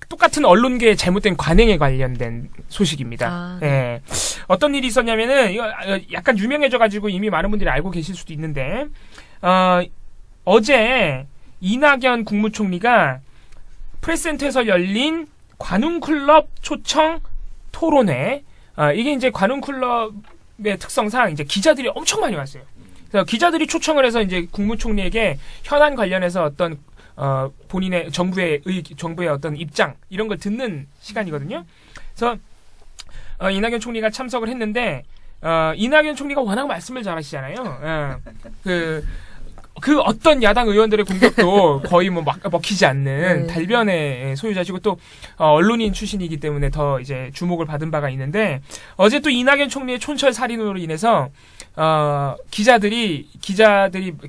똑같은 언론계의 잘못된 관행에 관련된 소식입니다. 예. 어떤 일이 있었냐면은, 이거 약간 유명해져가지고 이미 많은 분들이 알고 계실 수도 있는데, 어제 이낙연 국무총리가 프레스센터에서 열린 관훈클럽 초청 토론회, 이게 이제 관훈클럽의 특성상 이제 기자들이 엄청 많이 왔어요. 그래서 기자들이 초청을 해서 이제 국무총리에게 현안 관련해서 어떤 본인의 정부의 어떤 입장 이런 걸 듣는 시간이거든요. 그래서 이낙연 총리가 참석을 했는데 이낙연 총리가 워낙 말씀을 잘하시잖아요. 그 어떤 야당 의원들의 공격도 거의 뭐 먹히지 않는 달변의 소유자시고 또 언론인 출신이기 때문에 더 이제 주목을 받은 바가 있는데 어제 또 이낙연 총리의 촌철 살인으로 인해서 기자들이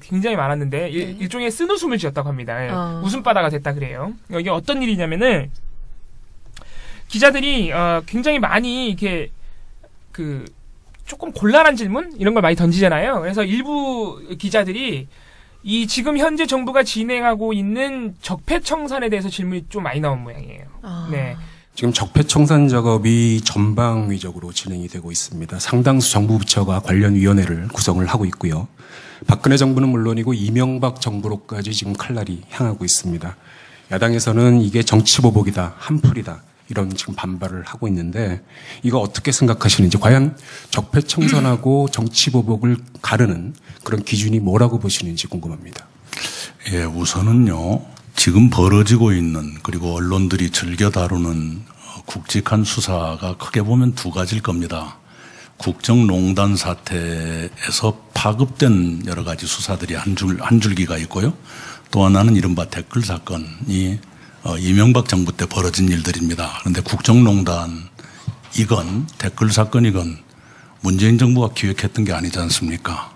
굉장히 많았는데 일종의 쓴웃음을 지었다고 합니다. 웃음바다가 됐다 그래요. 이게 어떤 일이냐면은 기자들이 굉장히 많이 이렇게 조금 곤란한 질문 이런 걸 많이 던지잖아요. 그래서 일부 기자들이 이 지금 현재 정부가 진행하고 있는 적폐청산에 대해서 질문이 좀 많이 나온 모양이에요. 네. 지금 적폐청산 작업이 전방위적으로 진행이 되고 있습니다. 상당수 정부 부처가 관련 위원회를 구성을 하고 있고요. 박근혜 정부는 물론이고 이명박 정부로까지 지금 칼날이 향하고 있습니다. 야당에서는 이게 정치보복이다, 한풀이다 이런 지금 반발을 하고 있는데 이거 어떻게 생각하시는지 과연 적폐청산하고 정치보복을 가르는 그런 기준이 뭐라고 보시는지 궁금합니다. 예, 우선은요. 지금 벌어지고 있는 그리고 언론들이 즐겨 다루는 굵직한 수사가 크게 보면 두 가지일 겁니다. 국정농단 사태에서 파급된 여러 가지 수사들이 한 줄기가 있고요. 또 하나는 이른바 댓글 사건이 이명박 정부 때 벌어진 일들입니다. 그런데 국정농단 이건 댓글 사건이건 문재인 정부가 기획했던 게 아니지 않습니까?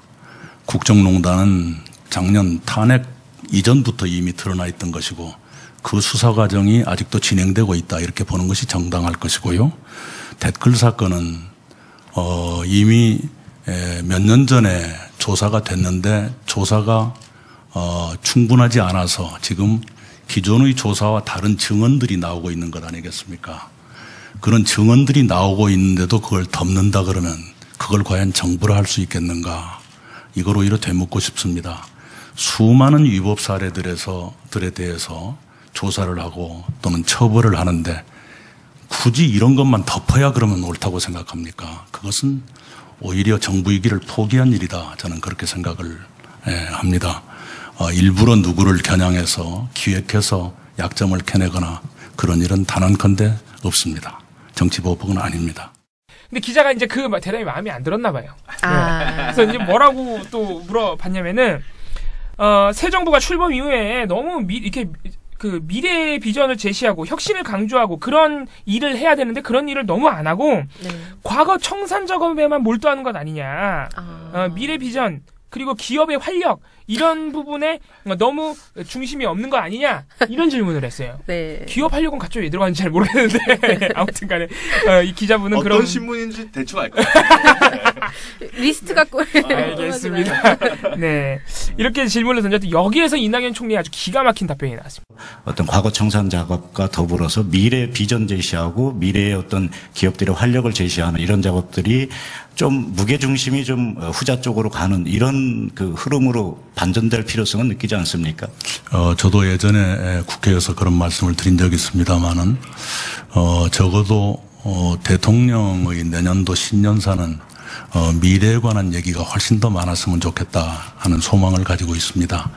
국정농단은 작년 탄핵 이전부터 이미 드러나 있던 것이고 그 수사 과정이 아직도 진행되고 있다 이렇게 보는 것이 정당할 것이고요. 댓글 사건은 이미 몇 년 전에 조사가 됐는데 조사가 충분하지 않아서 지금 기존의 조사와 다른 증언들이 나오고 있는 것 아니겠습니까? 그런 증언들이 나오고 있는데도 그걸 덮는다 그러면 그걸 과연 정부로 할 수 있겠는가? 이걸 오히려 되묻고 싶습니다. 수많은 위법 사례들에 대해서 조사를 하고 또는 처벌을 하는데 굳이 이런 것만 덮어야 그러면 옳다고 생각합니까? 그것은 오히려 정부이기를 포기한 일이다. 저는 그렇게 생각을 합니다. 일부러 누구를 겨냥해서 기획해서 약점을 캐내거나 그런 일은 단언컨대 없습니다. 정치보복은 아닙니다. 근데 기자가 이제 그 대답이 마음에 안 들었나 봐요. 그래서 이제 뭐라고 또 물어봤냐면은 새 정부가 출범 이후에 너무 이렇게 그 미래의 비전을 제시하고 혁신을 강조하고 그런 일을 해야 되는데 그런 일을 너무 안 하고 과거 청산 작업에만 몰두하는 것 아니냐. 미래 비전 그리고 기업의 활력 이런 부분에 너무 중심이 없는 거 아니냐 이런 질문을 했어요. 네. 기업 활력은 갑자기 왜 들어가는지 잘 모르겠는데 아무튼간에 이 기자분은 어떤 그런 신문인지 대충 알 거예요. 리스트 갖고 알겠습니다. 네, 이렇게 질문을 던졌더니 여기에서 이낙연 총리 아주 기가 막힌 답변이 나왔습니다. 어떤 과거 청산 작업과 더불어서 미래 비전 제시하고 미래의 어떤 기업들의 활력을 제시하는 이런 작업들이 좀 무게중심이 좀 후자 쪽으로 가는 이런 그 흐름으로 반전될 필요성은 느끼지 않습니까? 저도 예전에 국회에서 그런 말씀을 드린 적이 있습니다만은 적어도 대통령의 내년도 신년사는 미래에 관한 얘기가 훨씬 더 많았으면 좋겠다 하는 소망을 가지고 있습니다.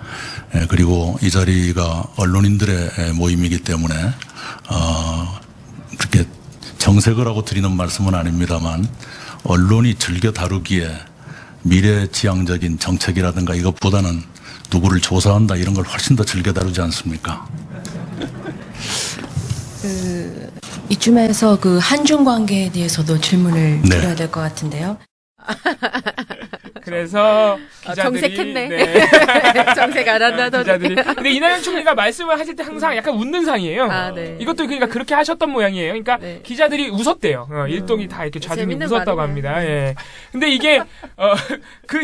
그리고 이 자리가 언론인들의 모임이기 때문에 그렇게 정색을 하고 드리는 말씀은 아닙니다만 언론이 즐겨 다루기에 미래지향적인 정책이라든가 이것보다는 누구를 조사한다 이런 걸 훨씬 더 즐겨 다루지 않습니까? 이쯤에서 그 한중 관계에 대해서도 질문을 드려야 될 것 같은데요. 그래서 기자들이 정색했네. 정색 안 한다더니. 기자들이. 근데 이낙연 총리가 말씀을 하실 때 항상 약간 웃는 상이에요. 네. 이것도 그러니까 그렇게 하셨던 모양이에요. 그러니까 기자들이 웃었대요. 일동이 다 이렇게 좌중이 웃었다고 합니다. 예. 근데 이게 그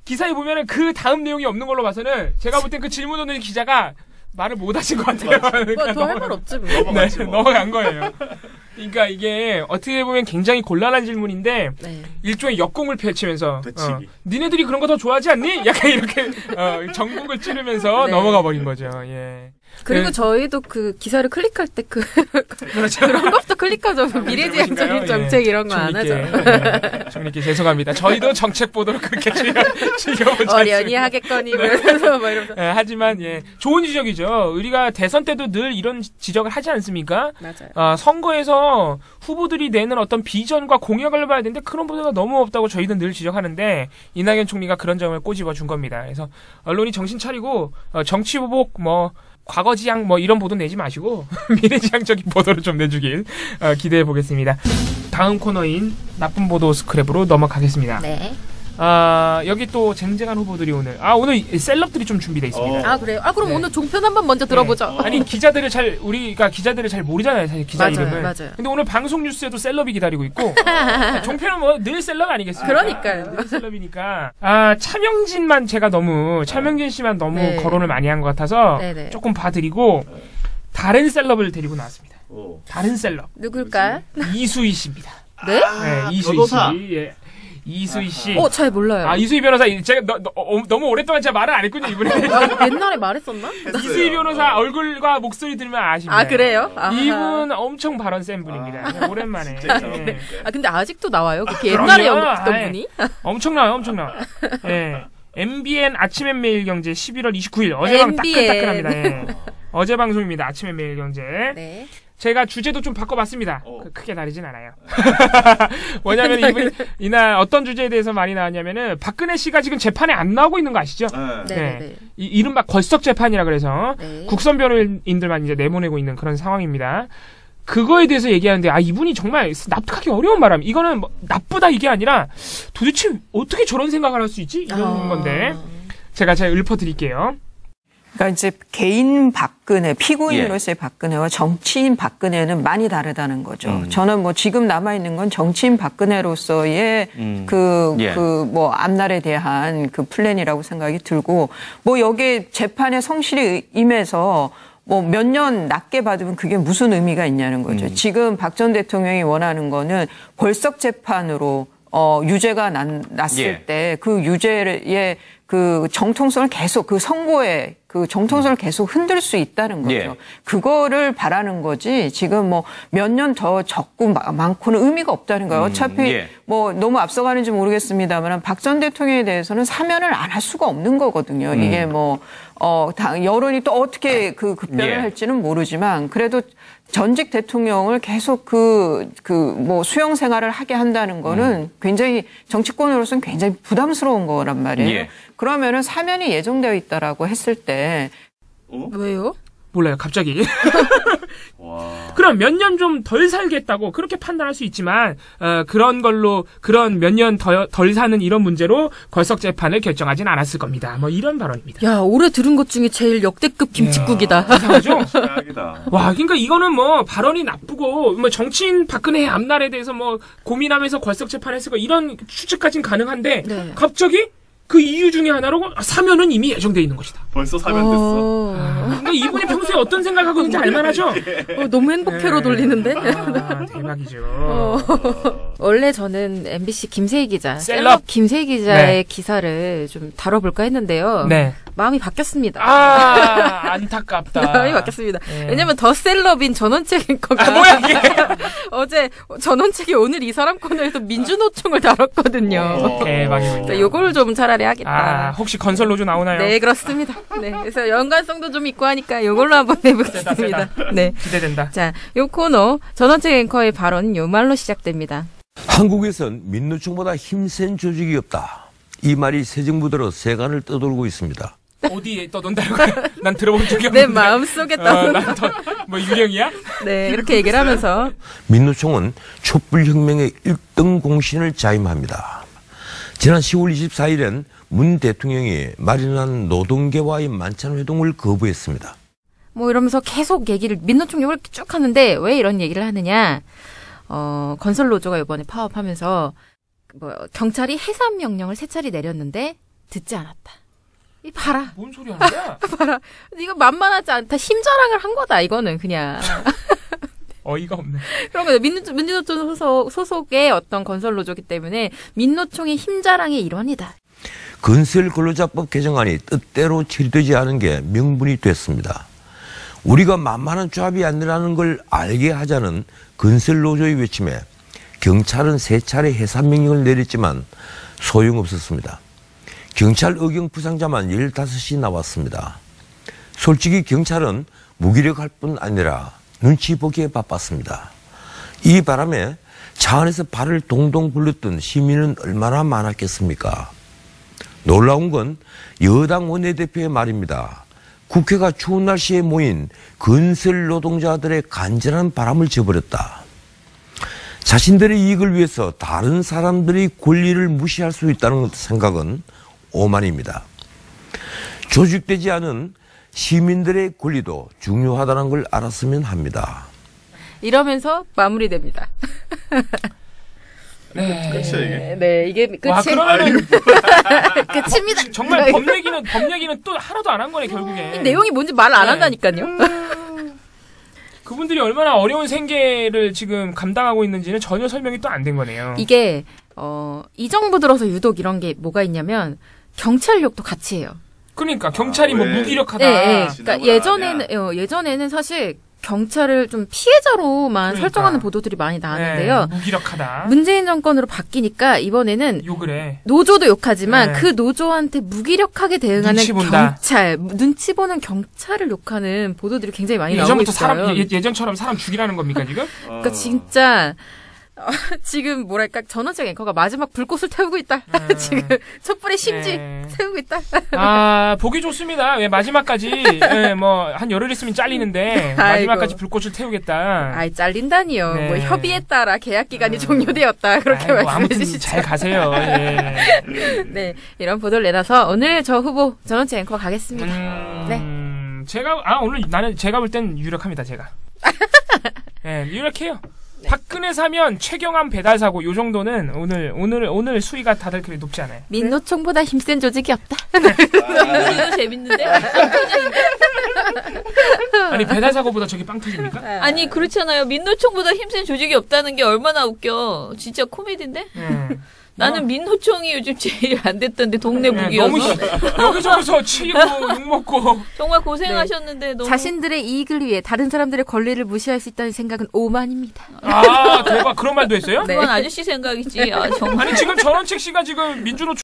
기사에 보면은 그 다음 내용이 없는 걸로 봐서는 제가 볼 땐 그 질문 던진 기자가 말을 못 하신 것 같아요. 뭐 더 할 말 없지 뭐. 네, 넘어간 거예요. 그러니까 이게 어떻게 보면 굉장히 곤란한 질문인데 네. 일종의 역공을 펼치면서 되치기. 니네들이 그런 거 더 좋아하지 않니? 약간 이렇게 정국을 찌르면서 네. 넘어가 버린 거죠. 예. 그리고 네. 저희도 그 기사를 클릭할 때 그렇죠. 그런 것도 클릭하죠. 미래지향적인 정책 이런 거 안 하죠. 정리께 죄송합니다. 저희도 정책 보도를 그렇게 즐겨보지 어련히 하겠거니 그러면서 뭐 이러면서. 네, 하지만 예 좋은 지적이죠. 우리가 대선 때도 늘 이런 지적을 하지 않습니까? 맞아요. 선거에서 후보들이 내는 어떤 비전과 공약을 봐야 되는데 그런 보도가 너무 없다고 저희도 늘 지적하는데 이낙연 총리가 그런 점을 꼬집어 준 겁니다. 그래서 언론이 정신 차리고 정치보복 과거지향 이런 보도 내지 마시고 미래지향적인 보도를 좀 내주길 기대해 보겠습니다. 다음 코너인 나쁜 보도 스크랩으로 넘어가겠습니다. 네. 여기 또 쟁쟁한 후보들이 오늘 셀럽들이 좀 준비되어 있습니다. 아 그래요? 그럼 네. 오늘 종편 한번 먼저 들어보죠. 아니 우리가 기자들을 잘 모르잖아요, 사실 기자 맞아요, 이름을. 맞아요. 근데 오늘 방송 뉴스에도 셀럽이 기다리고 있고 종편은 늘 셀럽 아니겠습니까? 그러니까요. 늘 셀럽이니까 차명진 씨만 너무 네. 거론을 많이 한 것 같아서 네네. 조금 봐드리고 다른 셀럽을 데리고 나왔습니다. 다른 셀럽 누굴까요? 이수희 씨입니다. 네? 네, 이수희 변호사. 씨. 예. 이수희 씨. 잘 몰라요. 이수희 변호사 제가 너무 오랫동안 제가 말을 안 했군요 이번에. 옛날에 말했었나? 이수희 변호사 얼굴과 목소리 들으면 아십니다. 아 그래요? 아하. 이분 엄청 발언 센 분입니다. 그냥 오랜만에. 예. 근데 아직도 나와요? 그렇게 옛날에 그럼요. 연극했던 아이, 분이? 엄청나요. 예. MBN 아침엔 매일경제 11월 29일 어제방 MBN. 따끈따끈합니다. 예. 어제 방송입니다. 아침엔 매일경제. 네. 제가 주제도 좀 바꿔봤습니다. 크게 다르진 않아요. 뭐냐면 이분이 이날 어떤 주제에 대해서 많이 나왔냐면은 박근혜 씨가 지금 재판에 안 나오고 있는 거 아시죠? 네. 이른바 걸석 재판이라 그래서 네. 국선 변호인들만 이제 내보내고 있는 그런 상황입니다. 그거에 대해서 얘기하는데 이분이 정말 납득하기 어려운 말함. 이거는 나쁘다 이게 아니라 도대체 어떻게 저런 생각을 할 수 있지? 이런 건데 제가 읊어드릴게요. 그러니까 이제 개인 박근혜, 피고인으로서의 박근혜와 정치인 박근혜는 많이 다르다는 거죠. 저는 지금 남아있는 건 정치인 박근혜로서의 앞날에 대한 그 플랜이라고 생각이 들고, 여기에 재판에 성실히 임해서 몇 년 낮게 받으면 그게 무슨 의미가 있냐는 거죠. 지금 박 전 대통령이 원하는 거는 걸석 재판으로 유죄가 났을 때 그 유죄의 그 정통성을 계속 그 선고의 그 정통성을 계속 흔들 수 있다는 거죠. 그거를 바라는 거지 지금 몇 년 더 적고 많고는 의미가 없다는 거예요. 어차피 너무 앞서가는지 모르겠습니다만 박 전 대통령에 대해서는 사면을 안 할 수가 없는 거거든요. 이게 여론이 또 어떻게 그 급변을 할지는 모르지만 그래도 전직 대통령을 계속 수용 생활을 하게 한다는 거는 굉장히 정치권으로서는 굉장히 부담스러운 거란 말이에요. 그러면은 사면이 예정되어 있다라고 했을 때. 왜요? 몰라요, 갑자기. 그럼 몇 년 좀 덜 살겠다고 그렇게 판단할 수 있지만, 그런 몇 년 덜 사는 이런 문제로 걸석 재판을 결정하진 않았을 겁니다. 이런 발언입니다. 야, 올해 들은 것 중에 제일 역대급 김칫국이다. 이상하죠? 최악이다. 와, 그러니까 이거는 발언이 나쁘고, 정치인 박근혜의 앞날에 대해서 고민하면서 걸석 재판했을 거 이런 추측까지는 가능한데, 네. 갑자기 그 이유 중에 하나로 사면은 이미 예정돼 있는 것이다. 벌써 사면됐어. 그러니까 이분이 평소에 어떤 생각하고 있는지 알만하죠? 너무 행복회로 돌리는데? 대박이죠. 원래 저는 MBC 김세희 기자, 셀럽 김세희 기자의 기사를 좀 다뤄볼까 했는데요. 네. 마음이 바뀌었습니다. 안타깝다. 마음이 바뀌었습니다. 왜냐면 더 셀럽인 전원책 앵커가 뭐야 이게? 어제 전원책이 오늘 이 사람 코너에서 민주노총을 다뤘거든요. 대박이군요. 요걸 좀 차라리 하겠다. 혹시 건설노조 나오나요? 네, 그렇습니다. 네, 그래서 연관성도 좀 있고 하니까 요걸로 한번 해보겠습니다. 세다. 네. 기대된다. 자, 요 코너 전원책 앵커의 발언 요 말로 시작됩니다. 한국에선 민노총보다 힘센 조직이 없다. 이 말이 새 정부 들어 세간을 떠돌고 있습니다. 어디에 떠돈다고? 난 들어본 적이 없는데. 내 마음속에 떠도는. 유령이야? 네, 이렇게 얘기를 하면서. 민노총은 촛불혁명의 1등 공신을 자임합니다. 지난 10월 24일엔 문 대통령이 마련한 노동계와의 만찬회동을 거부했습니다. 이러면서 계속 얘기를, 민노총 욕을 쭉 하는데 왜 이런 얘기를 하느냐. 건설노조가 이번에 파업하면서 경찰이 해산 명령을 3차례 내렸는데 듣지 않았다. 이 봐라. 뭔 소리 하는 거야? 봐라. 이거 만만하지 않다. 힘자랑을 한 거다. 이거는 그냥. 어이가 없네. 그런 거죠. 민주노총 소속의 어떤 건설노조기 때문에 민노총의 힘자랑의 일환이다. 건설 근로자법 개정안이 뜻대로 처리되지 않은 게 명분이 됐습니다. 우리가 만만한 조합이 아니라는 걸 알게 하자는 건설노조의 외침에 경찰은 3차례 해산 명령을 내렸지만 소용없었습니다. 경찰 의경 부상자만 15이 나왔습니다. 솔직히 경찰은 무기력할 뿐 아니라 눈치 보기에 바빴습니다. 이 바람에 차 안에서 발을 동동 굴렸던 시민은 얼마나 많았겠습니까? 놀라운 건 여당 원내대표의 말입니다. 국회가 추운 날씨에 모인 건설 노동자들의 간절한 바람을 저버렸다. 자신들의 이익을 위해서 다른 사람들의 권리를 무시할 수 있다는 생각은 오만입니다. 조직되지 않은 시민들의 권리도 중요하다는 걸 알았으면 합니다. 이러면서 마무리됩니다. 네. 끝이야 이게? 네, 이게 끝이. 와, 그러면은 끝입니다. 정말 법 얘기는 또 하나도 안 한 거네, 결국에. 이 내용이 뭔지 말 안 한다니까요. 그분들이 얼마나 어려운 생계를 지금 감당하고 있는지는 전혀 설명이 또 안 된 거네요. 이게 이 정부 들어서 유독 이런 게 뭐가 있냐면 경찰력도 같이 해요. 그러니까 경찰이 뭐 왜? 무기력하다. 네, 지나고 그러니까 예전에는 사실 경찰을 좀 피해자로만 그러니까. 설정하는 보도들이 많이 나왔는데요. 네, 무기력하다. 문재인 정권으로 바뀌니까 이번에는 욕을 해. 노조도 욕하지만 네. 그 노조한테 무기력하게 대응하는 눈치 본다. 경찰, 눈치 보는 경찰을 욕하는 보도들이 굉장히 많이 나오고 예전부터 있어요. 예전처럼 사람 죽이라는 겁니까 지금? 그러니까 진짜 지금 뭐랄까 전원책 앵커가 마지막 불꽃을 태우고 있다. 지금 촛불의 심지 네. 태우고 있다. 아 보기 좋습니다. 왜 마지막까지 뭐 한 열흘 있으면 잘리는데 마지막까지 아이고. 불꽃을 태우겠다. 아이 잘린다니요. 네. 뭐 협의에 따라 계약 기간이 종료되었다. 그렇게 아이고, 말씀해 아무튼 주시죠. 잘 가세요. 예. 네, 이런 보도를 내놔서 오늘 저 후보 전원책 앵커 가겠습니다. 네. 오늘 나는 제가 볼 땐 유력합니다. 제가. 예, 유력해요. 박근혜 사면 최경환 배달 사고 요 정도는 오늘 수위가 다들 그리 높지 않아요. 민노총보다 힘센 조직이 없다. 이거 재밌는데? 아니 배달 사고보다 저게 빵 터집니까? 아니 그렇잖아요. 민노총보다 힘센 조직이 없다는 게 얼마나 웃겨. 진짜 코미디인데? 나는 민노총이 요즘 제일 안 됐던데 동네 무기여서. 너무 여기저기서 치고 욕먹고 정말 고생하셨는데 너무. 자신들의 이익을 위해 다른 사람들의 권리를 무시할 수 있다는 생각은 오만입니다. 아 대박 그런 말도 했어요? 그건 아저씨 생각이지. 아 정말. 아니 지금 전원책 씨가 지금 민주노총